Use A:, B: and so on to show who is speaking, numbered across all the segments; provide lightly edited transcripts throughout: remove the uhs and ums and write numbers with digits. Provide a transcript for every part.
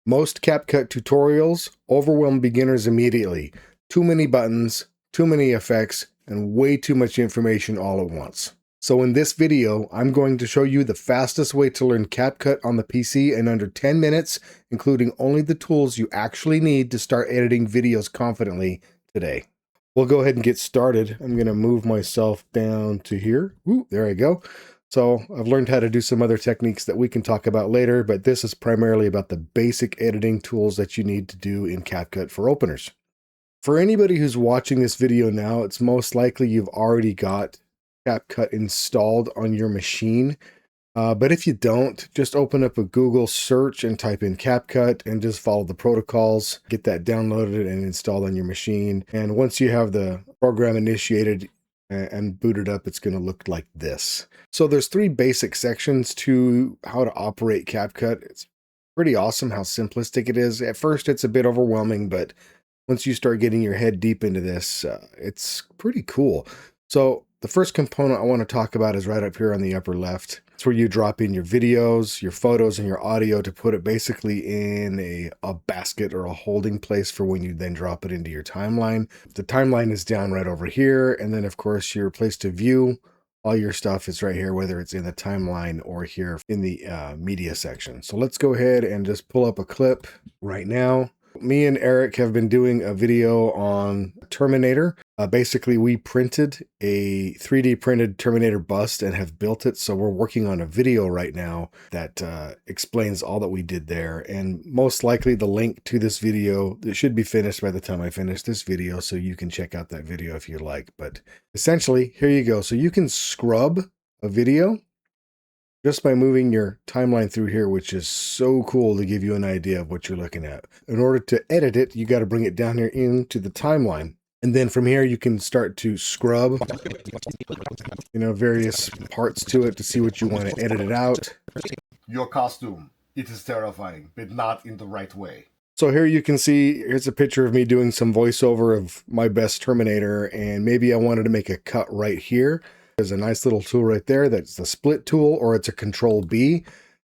A: Most CapCut tutorials overwhelm beginners immediately. Too many buttons, too many effects, and way too much information all at once. So in this video, I'm going to show you the fastest way to learn CapCut on the PC in under 10 minutes, including only the tools you actually need to start editing videos confidently today. We'll go ahead and get started. I'm going to move myself down to here. Ooh, there I go. So I've learned how to do some other techniques that we can talk about later, but this is primarily about the basic editing tools that you need to do in CapCut for openers. For anybody who's watching this video now, it's most likely you've already got CapCut installed on your machine. But if you don't, just open up a Google search and type in CapCut and just follow the protocols, get that downloaded and installed on your machine. And once you have the program initiated and booted up, it's going to look like this. So there's three basic sections to how to operate CapCut. It's pretty awesome how simplistic it is. At first, it's a bit overwhelming, but once you start getting your head deep into this, it's pretty cool. So the first component I want to talk about is right up here on the upper left. It's where you drop in your videos, your photos, and your audio to put it basically in a basket or a holding place for when you then drop it into your timeline. The timeline is down right over here. And then, of course, your place to view all your stuff is right here, whether it's in the timeline or here in the media section. So let's go ahead and just pull up a clip right now. Me and Eric have been doing a video on Terminator. Basically, we printed a 3D printed Terminator bust and have built it. So we're working on a video right now that explains all that we did there. And most likely the link to this video, it should be finished by the time I finish this video. So you can check out that video if you like. But essentially, here you go. So you can scrub a video just by moving your timeline through here, which is so cool to give you an idea of what you're looking at. In order to edit it, you got to bring it down here into the timeline. And then from here, you can start to scrub, various parts to it to see what you want to edit it out.
B: Your costume, it is terrifying, but not in the right way.
A: So here you can see, here's a picture of me doing some voiceover of my best Terminator, and maybe I wanted to make a cut right here. There's a nice little tool right there that's the split tool, or it's a Control B.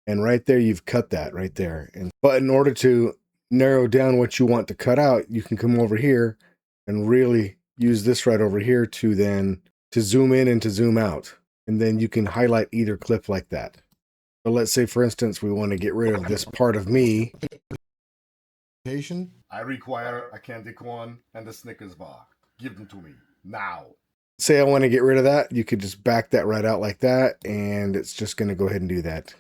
A: And right there, you've cut that right there. But in order to narrow down what you want to cut out, you can come over here and really use this right over here to zoom in and to zoom out. And then you can highlight either clip like that. So let's say, for instance, we want to get rid of this part of me.
B: I require a candy corn and a Snickers bar. Give them to me now.
A: Say I want to get rid of that, you could just back that right out like that, and it's just going to go ahead and do that.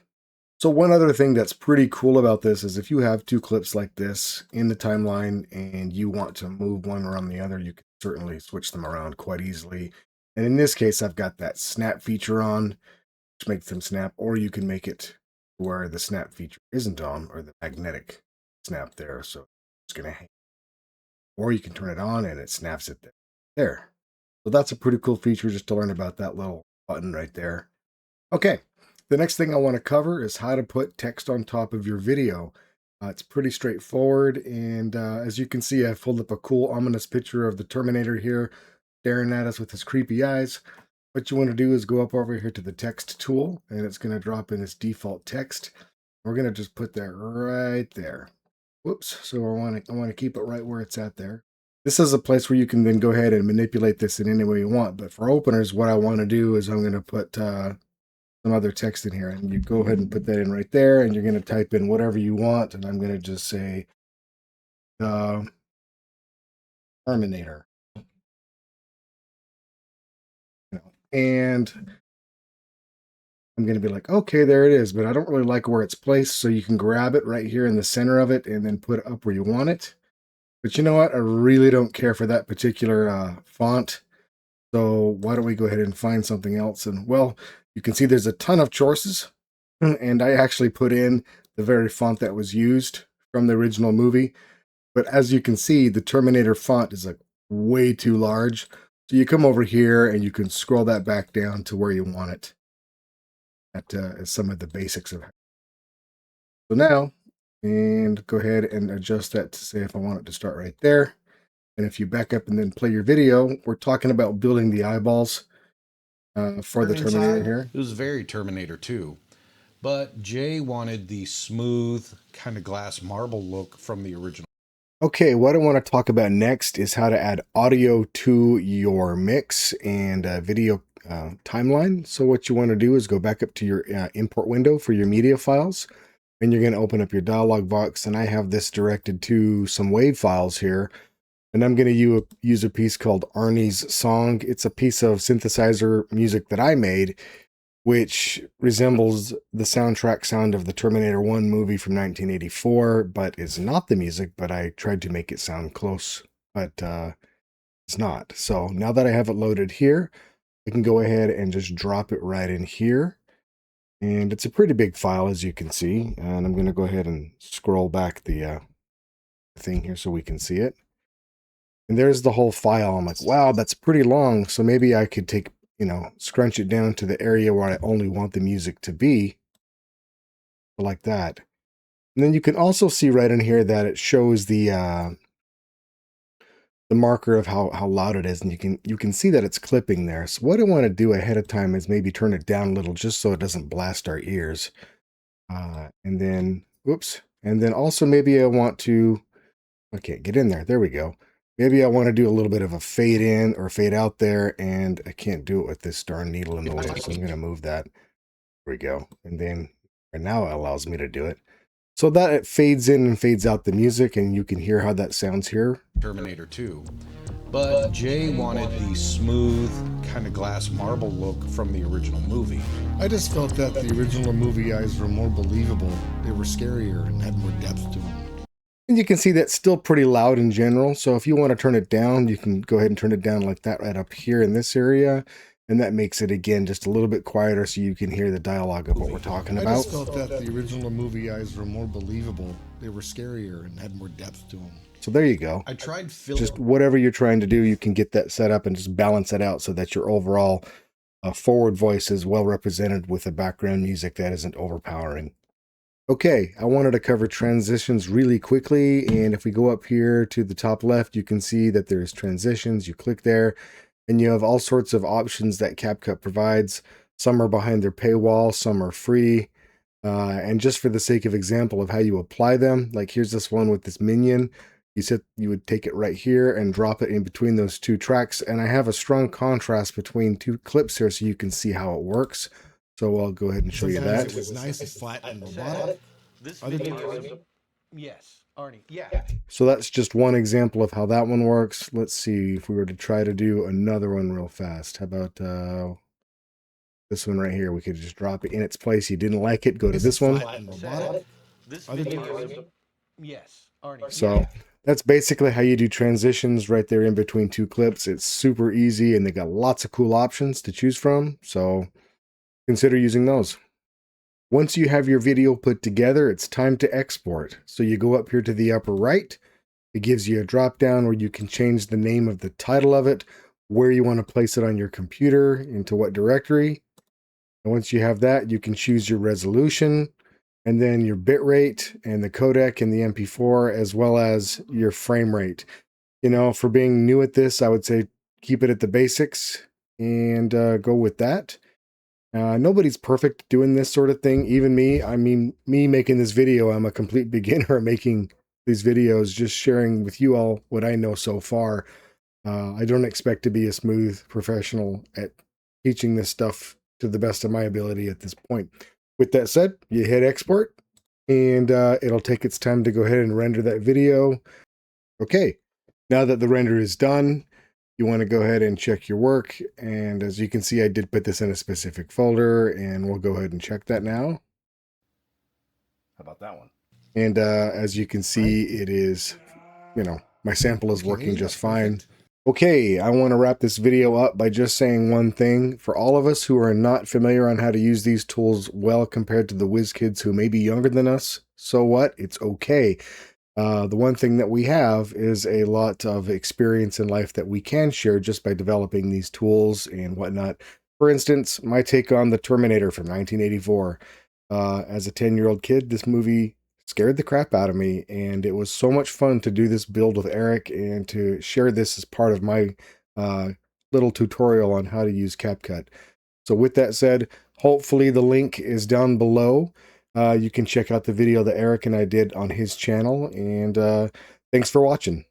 A: So one other thing that's pretty cool about this is if you have two clips like this in the timeline and you want to move one around the other, you can certainly switch them around quite easily. And in this case, I've got that snap feature on, which makes them snap, or you can make it where the snap feature isn't on, or the magnetic snap there, so it's going to hang. Or you can turn it on and it snaps it there. So that's a pretty cool feature just to learn about that little button right there. Okay, the next thing I want to cover is how to put text on top of your video. It's pretty straightforward, and as you can see, I pulled up a cool ominous picture of the Terminator here staring at us with his creepy eyes. What you want to do is go up over here to the text tool, and it's going to drop in this default text. We're going to just put that right there. Whoops, so I want to keep it right where it's at there. This is a place where you can then go ahead and manipulate this in any way you want. But for openers, what I want to do is I'm going to put some other text in here. And you go ahead and put that in right there. And you're going to type in whatever you want. And I'm going to just say Terminator. And I'm going to be like, okay, there it is. But I don't really like where it's placed. So you can grab it right here in the center of it and then put it up where you want it. But you know what? I really don't care for that particular font. So why don't we go ahead and find something else? And well, you can see there's a ton of choices. And I actually put in the very font that was used from the original movie. But as you can see, the Terminator font is like way too large. So you come over here and you can scroll that back down to where you want it. That is some of the basics of it. So now, and go ahead and adjust that to say if I want it to start right there. And if you back up and then play your video, we're talking about building the eyeballs for the Terminator here.
C: It was very Terminator 2. But Jay wanted the smooth, kind of glass marble look from the original.
A: Okay, what I want to talk about next is how to add audio to your mix and video timeline. So what you want to do is go back up to your import window for your media files, and you're going to open up your dialog box, and I have this directed to some WAV files here, and I'm going to use a piece called Arnie's Song. It's a piece of synthesizer music that I made, which resembles the soundtrack sound of the Terminator 1 movie from 1984, but is not the music, but I tried to make it sound close, but it's not. So now that I have it loaded here, I can go ahead and just drop it right in here. And it's a pretty big file, as you can see. And I'm going to go ahead and scroll back the thing here so we can see it. And there's the whole file. I'm like, wow, that's pretty long. So maybe I could take, scrunch it down to the area where I only want the music to be, like that. And then you can also see right in here that it shows the marker of how loud it is, and you can see that it's clipping there. So what I want to do ahead of time is maybe turn it down a little just so it doesn't blast our ears. And then, whoops, and then also maybe I want to, I can't get in there. There we go. Maybe I want to do a little bit of a fade in or fade out there, and I can't do it with this darn needle in the way, so I'm going to move that. There we go. And then, and now it allows me to do it. So that it fades in and fades out the music, and you can hear how that sounds here.
C: Terminator 2. But Jay wanted the smooth, kind of glass marble look from the original movie.
A: I just felt that the original movie eyes were more believable. They were scarier and had more depth to them. And you can see that's still pretty loud in general. So if you want to turn it down, you can go ahead and turn it down like that right up here in this area. And that makes it, again, just a little bit quieter so you can hear the dialogue of what we're talking about. I just felt that the original movie eyes were more believable. They were scarier and had more depth to them. So there you go.
C: I tried
A: just whatever you're trying to do, you can get that set up and just balance it out so that your overall forward voice is well represented with a background music that isn't overpowering. Okay, I wanted to cover transitions really quickly, and if we go up here to the top left, you can see that there's transitions. You click there, and you have all sorts of options that CapCut provides. Some are behind their paywall, some are free. And just for the sake of example of how you apply them, like here's this one with this minion. You would take it right here and drop it in between those two tracks. And I have a strong contrast between two clips here so you can see how it works. So I'll go ahead and show you that.
D: It was nice, it's flat and robotic.
C: Yes, Arnie. Yeah.
A: So that's just one example of how that one works. Let's see if we were to try to do another one real fast. How about this one right here? We could just drop it in its place. You didn't like it, go to this one.
C: Yes, Arnie.
A: So that's basically how you do transitions right there in between two clips. It's super easy, and they got lots of cool options to choose from. So consider using those. Once you have your video put together, it's time to export. So you go up here to the upper right. It gives you a drop down where you can change the name of the title of it, where you want to place it on your computer, into what directory. And once you have that, you can choose your resolution, and then your bit rate and the codec and the MP4, as well as your frame rate. For being new at this, I would say keep it at the basics and go with that. Nobody's perfect doing this sort of thing, even me. I mean, me making this video, I'm a complete beginner at making these videos, just sharing with you all what I know so far. I don't expect to be a smooth professional at teaching this stuff to the best of my ability at this point. With that said, you hit export, and it'll take its time to go ahead and render that video. Okay, now that the render is done, you want to go ahead and check your work. And as you can see, I did put this in a specific folder, and we'll go ahead and check that now.
B: How about that one?
A: And as you can see, it is, my sample is working just fine. Okay, I want to wrap this video up by just saying one thing. For all of us who are not familiar on how to use these tools well compared to the whiz kids who may be younger than us, so what? It's okay. The one thing that we have is a lot of experience in life that we can share just by developing these tools and whatnot. For instance, my take on the Terminator from 1984. As a 10-year-old kid, this movie scared the crap out of me, and it was so much fun to do this build with Eric and to share this as part of my little tutorial on how to use CapCut. So with that said, Hopefully the link is down below. You can check out the video that Eric and I did on his channel, and thanks for watching.